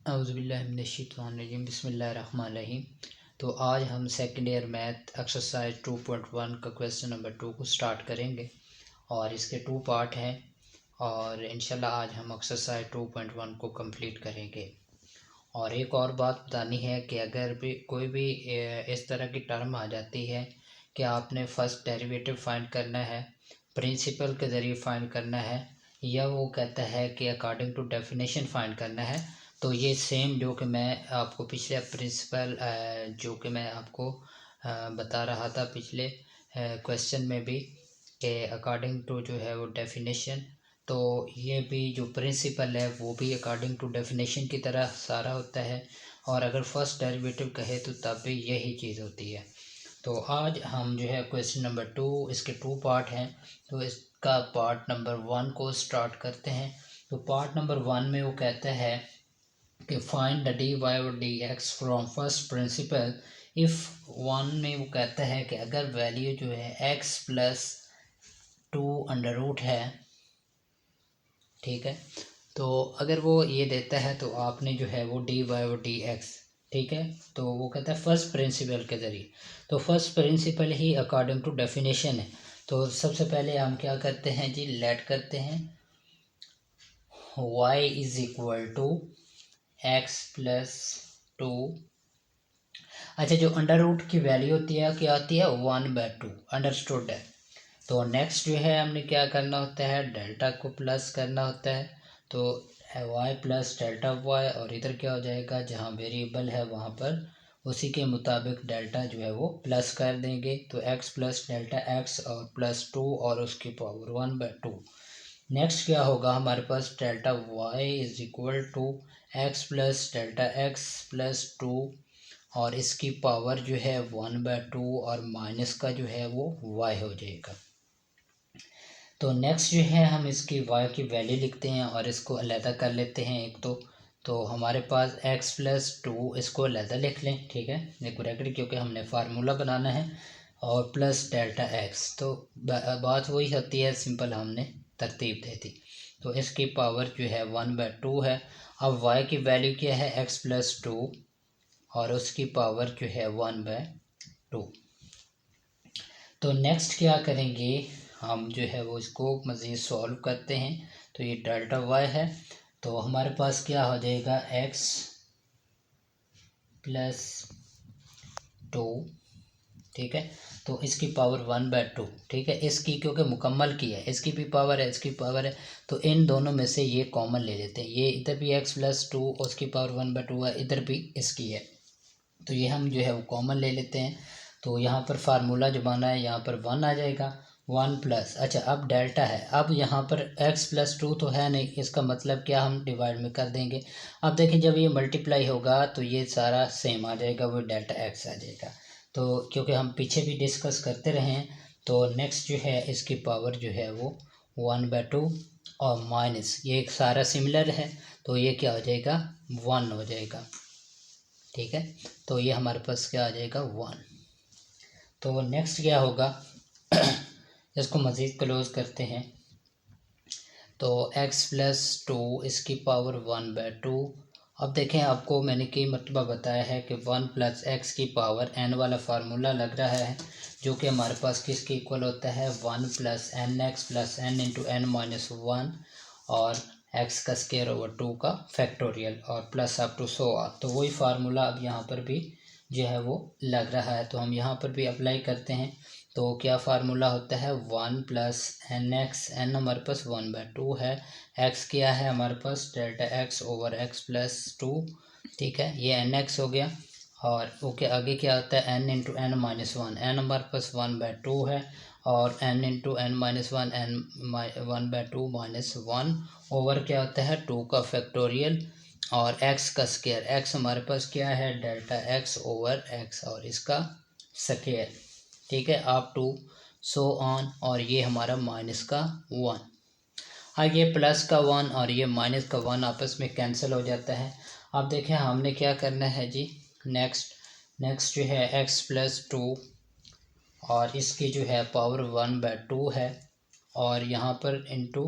औज़ुबिल्लाहिमिनश्शैतानिर्रजीम बिस्मिल्लाहिर्रहमानिर्रहीम। तो आज हम सेकेंड ईयर मैथ एक्सरसाइज 2.1 का क्वेश्चन नंबर 2 को स्टार्ट करेंगे और इसके 2 पार्ट हैं और इंशाल्लाह आज हम एक्सरसाइज 2.1 को कंप्लीट करेंगे। और एक और बात बतानी है कि अगर भी कोई भी इस तरह की टर्म आ जाती है कि आपने फर्स्ट डेरिवेटिव फाइंड करना है, प्रिंसिपल के ज़रिए फाइंड करना है, या वो कहता है कि अकॉर्डिंग टू डेफिनेशन फाइंड करना है, तो ये सेम जो कि मैं आपको पिछले प्रिंसिपल जो कि मैं आपको बता रहा था पिछले क्वेश्चन में भी कि अकॉर्डिंग टू जो है वो डेफिनेशन, तो ये भी जो प्रिंसिपल है वो भी अकॉर्डिंग टू डेफिनेशन की तरह सारा होता है। और अगर फर्स्ट डेरिवेटिव कहे तो तब भी यही चीज़ होती है। तो आज हम जो है क्वेश्चन नंबर 2, इसके 2 पार्ट हैं, तो इसका पार्ट नंबर 1 को स्टार्ट करते हैं। तो पार्ट नंबर 1 में वो कहता है कि फाइंड द डी वाई और D x from first principle if 1 में वो कहता है कि अगर वैल्यू जो है x प्लस 2 अंडर रूट है, ठीक है, तो अगर वो ये देता है तो आपने जो है वो डी वाई और डी एक्स, ठीक है, तो वो कहता है फर्स्ट प्रिंसिपल के ज़रिए। तो फर्स्ट प्रिंसिपल ही अकॉर्डिंग टू डेफिनेशन है। तो सबसे पहले हम क्या करते हैं जी, लेट करते हैं y is equal to x plus 2। अच्छा, जो अंडर रूट की वैल्यू होती है क्या आती है, 1/2, अंडरस्टूड है। तो नेक्स्ट जो है हमने क्या करना होता है, डेल्टा को प्लस करना होता है। तो y प्लस डेल्टा y, और इधर क्या हो जाएगा, जहाँ वेरिएबल है वहाँ पर उसी के मुताबिक डेल्टा जो है वो प्लस कर देंगे। तो x प्लस डेल्टा x और प्लस 2 और उसकी पावर 1/2। नेक्स्ट क्या होगा हमारे पास, delta y is equal to x plus delta x plus 2 और इसकी पावर जो है 1/2 और माइनस का जो है वो y हो जाएगा। तो नेक्स्ट जो है हम इसकी y की वैल्यू लिखते हैं और इसको अलहदा कर लेते हैं एक तो हमारे पास x प्लस 2, इसको अलहदा लिख लें, ठीक है, एक ब्रैकेट, क्योंकि हमने फार्मूला बनाना है, और प्लस डेल्टा x। तो बात वही होती है, सिंपल हमने तरतीब दे दी। तो इसकी पावर जो है 1/2 है। अब y की वैल्यू क्या है, x प्लस 2 और उसकी पावर जो है 1/2। तो नेक्स्ट क्या करेंगे हम, जो है वो इसको मज़ीद सॉल्व करते हैं। तो ये डेल्टा y है, तो हमारे पास क्या हो जाएगा, x प्लस 2, ठीक है, तो इसकी पावर 1/2, ठीक है, इसकी क्योंकि मुकम्मल की है, इसकी भी पावर है, इसकी पावर है, तो इन दोनों में से ये कॉमन ले लेते हैं। ये इधर भी x प्लस 2 उसकी पावर 1/2 है, इधर भी इसकी है, तो ये हम जो है वो कॉमन ले लेते हैं। तो यहाँ पर फार्मूला जो बना है यहाँ पर 1 आ जाएगा, 1 प्लस, अच्छा अब डेल्टा है, अब यहाँ पर x प्लस 2 तो है नहीं, इसका मतलब क्या, हम डिवाइड में कर देंगे। अब देखें जब ये मल्टीप्लाई होगा तो ये सारा सेम आ जाएगा, वो डेल्टा x आ जाएगा। तो क्योंकि हम पीछे भी डिस्कस करते रहे हैं, तो नेक्स्ट जो है इसकी पावर जो है वो 1/2 और माइनस ये एक सारा सिमिलर है, तो ये क्या हो जाएगा, 1 हो जाएगा, ठीक है। तो ये हमारे पास क्या आ जाएगा, 1। तो नेक्स्ट क्या होगा इसको मज़ीद क्लोज करते हैं। तो x प्लस 2 इसकी पावर 1/2। अब देखें, आपको मैंने कई मरतबा बताया है कि 1 प्लस एक्स की पावर n वाला फार्मूला लग रहा है, जो कि हमारे पास किसके इक्वल होता है, 1 plus N X plus N into N minus 1 और x का स्क्वायर ओवर 2 का फैक्टोरियल और प्लस अप टू 100। तो वही फार्मूला अब यहाँ पर भी जो है वो लग रहा है, तो हम यहाँ पर भी अप्लाई करते हैं। तो क्या फार्मूला होता है, 1 प्लस एन एक्स, एन हमारे पास 1/2 है, एक्स क्या है हमारे पास, delta x over x plus 2, ठीक है, ये एन एक्स हो गया। और ओके, आगे क्या होता है, N into N minus 1, N हमारे पास 1/2 है, और N into N minus 1, N 1/2 minus 1 over क्या होता है, 2 का फैक्टोरियल और x का स्क्वायर। x हमारे पास क्या है, डेल्टा x ओवर x और इसका स्क्वायर, ठीक है, अप टू सो ऑन, और ये हमारा माइनस का 1। हाँ, ये प्लस का 1 और ये माइनस का 1 आपस में कैंसिल हो जाता है। अब देखें हमने क्या करना है जी, नेक्स्ट जो है x प्लस 2 और इसकी जो है पावर 1/2 है, और यहाँ पर इनटू,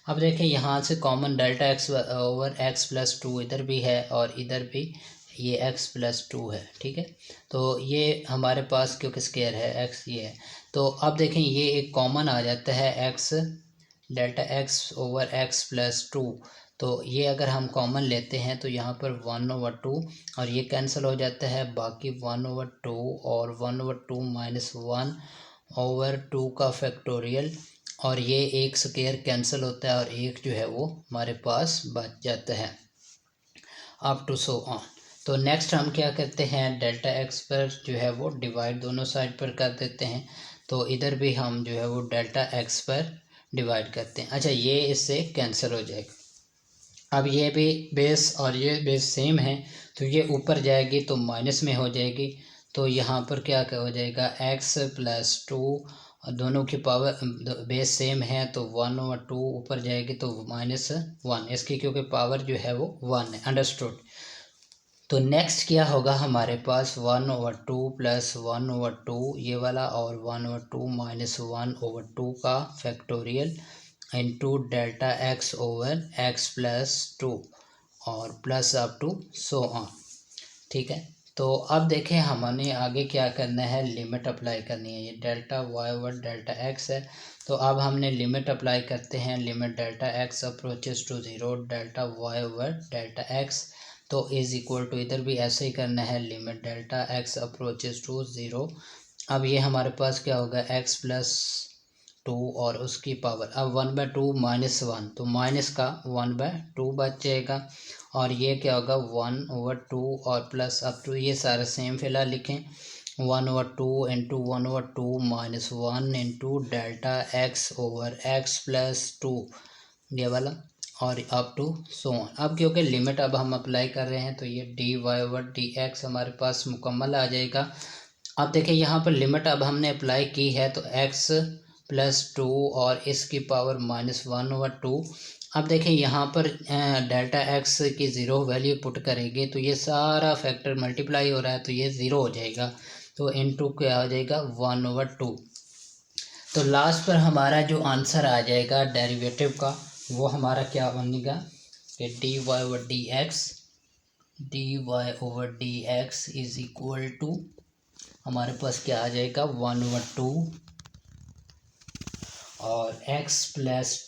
अब देखें यहाँ से common delta x over x plus to इधर भी है और इधर भी ये x प्लस टू है, ठीक है। तो ये हमारे पास क्योंकि स्क्वायर है x ये है, तो अब देखें ये एक कॉमन आ जाता है x delta x over x plus two. तो ये अगर हम कॉमन लेते हैं तो यहाँ पर 1/2 और ये कैंसिल हो जाता है, बाकी 1/2 और 1/2 माइनस 1/2 का फैक्टोरियल, और ये एक स्क्वायर कैंसिल होता है और एक जो है वो हमारे पास बच जाता है, अप टू सो ऑन। तो नेक्स्ट हम क्या करते हैं, डेल्टा एक्स पर जो है वो डिवाइड दोनों साइड पर कर देते हैं, तो इधर भी हम जो है वो डेल्टा एक्स पर डिवाइड करते हैं। अच्छा, ये इससे कैंसिल हो जाएगा। अब ये भी बेस और ये बेस सेम है, तो ये ऊपर जाएगी तो माइनस में हो जाएगी, तो यहाँ पर क्या हो जाएगा x प्लस टू, दोनों की पावर बेस सेम है तो 1/2 ऊपर जाएगी तो -1, इसकी क्योंकि पावर जो है वो 1 है, अंडरस्टूड। तो नेक्स्ट क्या होगा हमारे पास 1/2 प्लस 1/2 ये वाला और 1/2 माइनस 1/2 का factorial into delta x over x plus two और plus up to so on, ठीक है। तो अब देखें हमने आगे क्या करना है, लिमिट अप्लाई करनी है। ये delta Y over delta X है, तो अब हमने लिमिट अप्लाई करते हैं, limit delta X approaches to zero delta Y over delta X, तो इज़ इक्वल टू इधर भी ऐसे ही करना है, limit delta X approaches to zero. अब ये हमारे पास क्या होगा, एक्स प्लस टू और उसकी पावर, अब 1/2 माइनस 1 तो माइनस का 1/2 बच जाएगा, और ये क्या होगा 1/2 और प्लस अप टू, ये सारा सेम फिलहाल लिखें, 1/2 into 1/2 minus 1 into delta x over x plus to ये वाला, और अप टू सो ऑन। अब क्योंकि लिमिट अब हम अप्लाई कर रहे हैं तो ये D Y over D X हमारे पास मुकम्मल आ जाएगा। अब देखिए यहाँ पर लिमिट अब हमने अप्लाई की है तो x प्लस टू और इसकी पावर -1/2। अब देखिए यहाँ पर डेल्टा x की ज़ीरो वैल्यू पुट करेंगे तो ये सारा फैक्टर मल्टीप्लाई हो रहा है तो ये ज़ीरो हो जाएगा, तो इनटू क्या हो जाएगा 1/2। तो लास्ट पर हमारा जो आंसर आ जाएगा डेरिवेटिव का वो हमारा क्या बनेगा कि D Y over D X is equal to हमारे पास क्या आ जाएगा 1/2 और x प्लस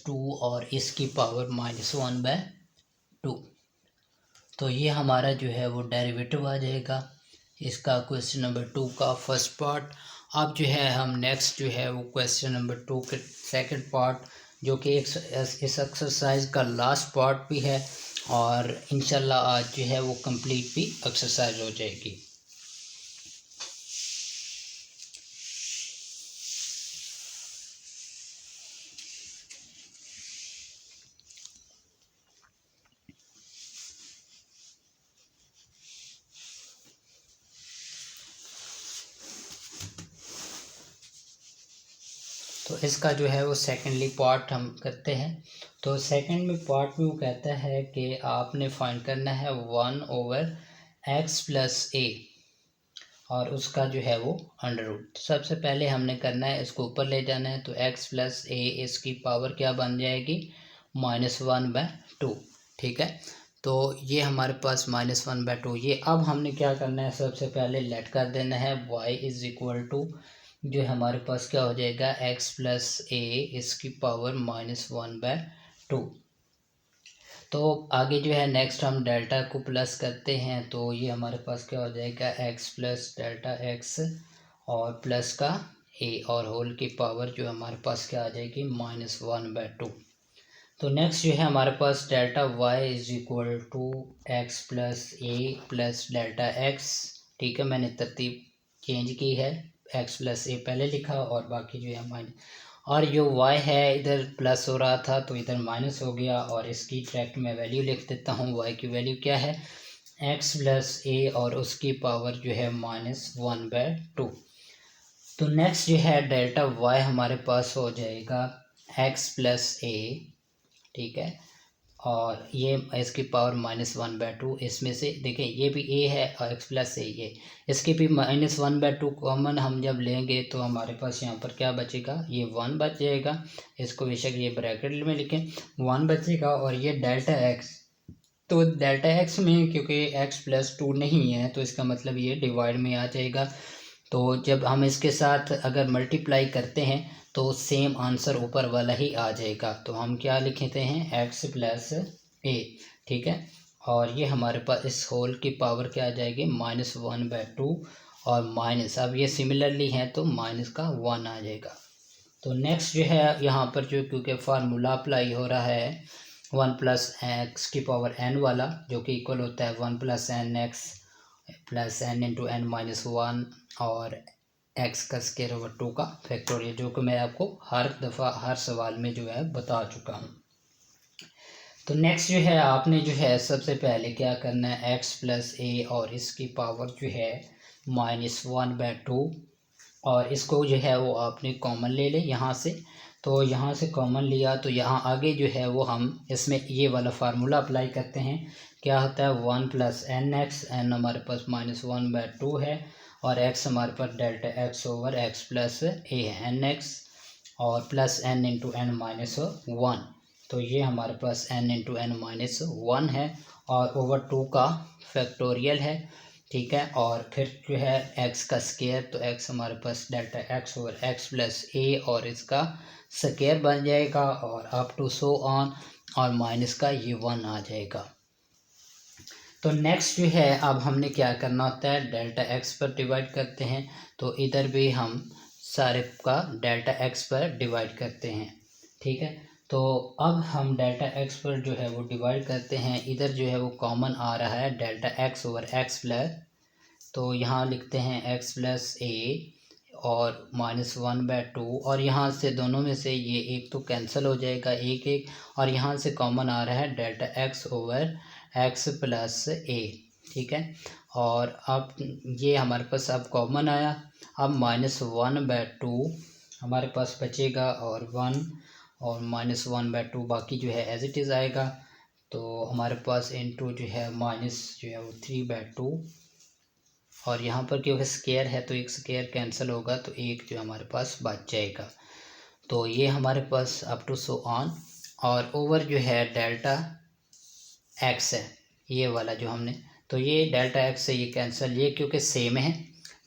टू और इसकी पावर -1/2। तो ये हमारा जो है वो डेरिवेटिव आ जाएगा इसका क्वेश्चन नंबर 2 का फर्स्ट पार्ट। अब जो है हम नेक्स्ट जो है वो क्वेश्चन नंबर 2 के सेकंड पार्ट, जो कि इस एक्सरसाइज का लास्ट पार्ट भी है और इंशाल्लाह आज जो है वो कंप्लीट भी एक्सरसाइज हो जाएगी। तो इसका जो है वो सेकेंडली पार्ट हम करते हैं। तो सेकंड में पार्ट में वो कहता है कि आपने फाइंड करना है 1/x प्लस ए और उसका जो है वो अंडर रूट। सबसे पहले हमने करना है इसको ऊपर ले जाना है, तो x प्लस ए इसकी पावर क्या बन जाएगी -1/2, ठीक है। तो ये हमारे पास -1/2, ये अब हमने क्या करना है सबसे पहले लेट कर देना है y इज़ इक्वल टू जो हमारे पास क्या हो जाएगा x प्लस ए इसकी पावर -1/2। तो आगे जो है नेक्स्ट हम डेल्टा को प्लस करते हैं, तो ये हमारे पास क्या हो जाएगा x प्लस डेल्टा x और प्लस का a और होल की पावर जो हमारे पास क्या आ जाएगी -1/2। तो नेक्स्ट जो है हमारे पास delta y is equal to x plus a plus delta x, ठीक है। मैंने तरतीब चेंज की है, x प्लस ए पहले लिखा और बाकी जो है माइनस, और जो y है इधर प्लस हो रहा था तो इधर माइनस हो गया, और इसकी डायरेक्ट मैं वैल्यू लिख देता हूँ। y की वैल्यू क्या है x प्लस ए और उसकी पावर जो है -1/2। तो नेक्स्ट जो है डेल्टा y हमारे पास हो जाएगा x प्लस ए, ठीक है, और ये इसकी पावर -1/2, इसमें से देखिए ये भी a है और x प्लस a ये इसकी भी -1/2 कॉमन हम जब लेंगे तो हमारे पास यहाँ पर क्या बचेगा, ये 1 बच जाएगा। इसको बेशक ये ब्रैकेट में लिखें, 1 बचेगा। और ये डेल्टा x, तो डेल्टा x में क्योंकि x + 2 नहीं है तो इसका मतलब ये डिवाइड में आ जाएगा। तो जब हम इसके साथ अगर मल्टीप्लाई करते हैं तो सेम आंसर ऊपर वाला ही आ जाएगा। तो हम क्या लिखते हैं, x + a, ठीक है। और ये हमारे पास इस होल की पावर क्या आ जाएगी, -1/2 और माइनस, अब ये सिमिलरली है तो माइनस का 1 आ जाएगा। तो नेक्स्ट जो है यहाँ पर जो क्योंकि फार्मूला अप्लाई हो रहा है 1 + x⁴n वाला, जो कि इक्वल होता है 1 + nx + n × n-1 और x का स्क्वायर/2 का फैक्टोरियल, जो कि मैं आपको हर दफ़ा हर सवाल में जो है बता चुका हूँ। तो नेक्स्ट जो है आपने जो है सबसे पहले क्या करना है, x + a और इसकी पावर जो है -1/2 और इसको जो है वो आपने कॉमन ले लें यहाँ से। तो यहाँ से कॉमन लिया तो यहाँ आगे जो है वो हम इसमें ये वाला फार्मूला अप्लाई करते हैं। क्या होता है, 1 + nx, n हमारे पास -1/2 है और x हमारे पास डेल्टा x/x + a है nx और प्लस n × n-1। तो ये हमारे पास n × n-1 है और ओवर 2 का फैक्टोरियल है, ठीक है। और फिर जो है x का स्क्वायर, तो x हमारे पास डेल्टा x/x + a और इसका स्क्वायर बन जाएगा और अप टू सो ऑन, और माइनस का ये 1 आ जाएगा। तो नेक्स्ट जो है अब हमने क्या करना होता है, डेल्टा x पर डिवाइड करते हैं। तो इधर भी हम सारे का डेल्टा x पर डिवाइड करते हैं, ठीक है। तो अब हम डेल्टा x पर जो है वो डिवाइड करते हैं। इधर जो है वो कॉमन आ रहा है डेल्टा x/x प्लस, तो यहाँ लिखते हैं x + a और -1/2 और यहाँ से दोनों में से ये एक तो कैंसिल हो जाएगा, एक और यहाँ से कॉमन आ रहा है डेल्टा x/x + a, ठीक है। और अब ये हमारे पास अब कॉमन आया, अब -1/2 हमारे पास बचेगा और 1 और -1/2 बाकी जो है एज इट इज़ आएगा। तो हमारे पास इनटू जो है माइनस जो है वो 3/2 और यहाँ पर क्योंकि स्क्वायर है तो एक स्क्वायर कैंसिल होगा तो एक जो हमारे पास बच जाएगा। तो ये हमारे पास अप टू सो ऑन, और ओवर जो है डेल्टा x है ये वाला जो हमने, तो ये डेल्टा x से ये कैंसिल, ये क्योंकि सेम है,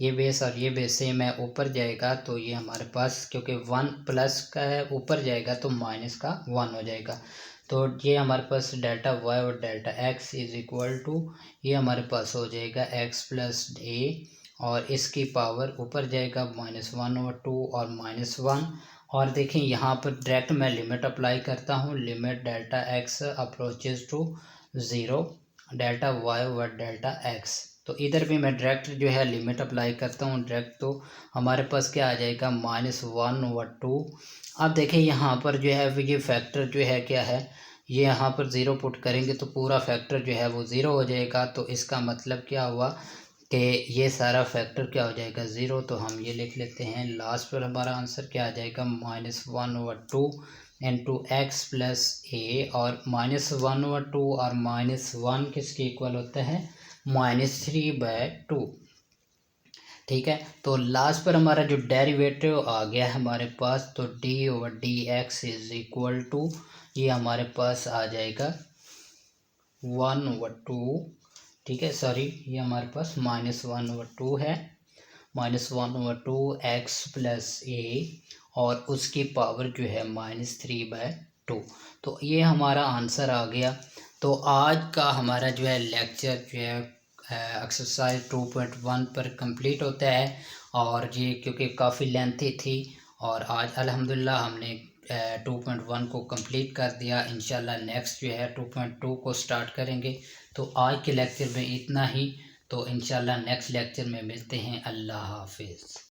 ये बेस और ये बेस सेम है, ऊपर जाएगा तो ये हमारे पास क्योंकि 1 प्लस का है ऊपर जाएगा तो माइनस का 1 हो जाएगा। तो ये हमारे पास डेल्टा y और डेल्टा x = ये हमारे पास हो जाएगा x + a और इसकी पावर ऊपर जाएगा -1/2 और -1। और देखें यहाँ पर डायरेक्ट मैं लिमिट अप्लाई करता हूँ, limit delta x approaches to 0 delta y और डेल्टा x। तो इधर भी मैं डायरेक्ट जो है लिमिट अप्लाई करता हूँ डायरेक्ट, तो हमारे पास क्या आ जाएगा -1/2। अब देखें यहाँ पर जो है ये फैक्टर जो है क्या है, ये यहाँ पर 0 पुट करेंगे तो पूरा फैक्टर जो है वो 0 हो जाएगा। तो इसका मतलब क्या हुआ कि ये सारा फैक्टर क्या हो जाएगा 0। तो हम ये लिख लेते हैं, लास्ट पर हमारा आंसर क्या आ जाएगा -1/2 × x + a और -1/2 और -1 किसके इक्वल होता है, -3/2, ठीक है। तो लास्ट पर हमारा जो डेरिवेटिव आ गया है हमारे पास, तो d/dx = ये हमारे पास आ जाएगा 1/2, ठीक है। सॉरी ये हमारे पास -1/2 है, -1/2 x + a और उसकी पावर जो है -3/2। तो ये हमारा आंसर आ गया। तो आज का हमारा जो है लेक्चर जो है एक्सरसाइज 2.1 पर कंप्लीट होता है। और ये क्योंकि काफ़ी लेंथी थी और आज अल्हम्दुलिल्लाह हमने 2.1 को कंप्लीट कर दिया। इंशाल्लाह नेक्स्ट जो है 2.2 को स्टार्ट करेंगे। तो आज के लेक्चर में इतना ही, तो इंशाल्लाह नेक्स्ट लेक्चर में मिलते हैं। अल्लाह हाफिज़।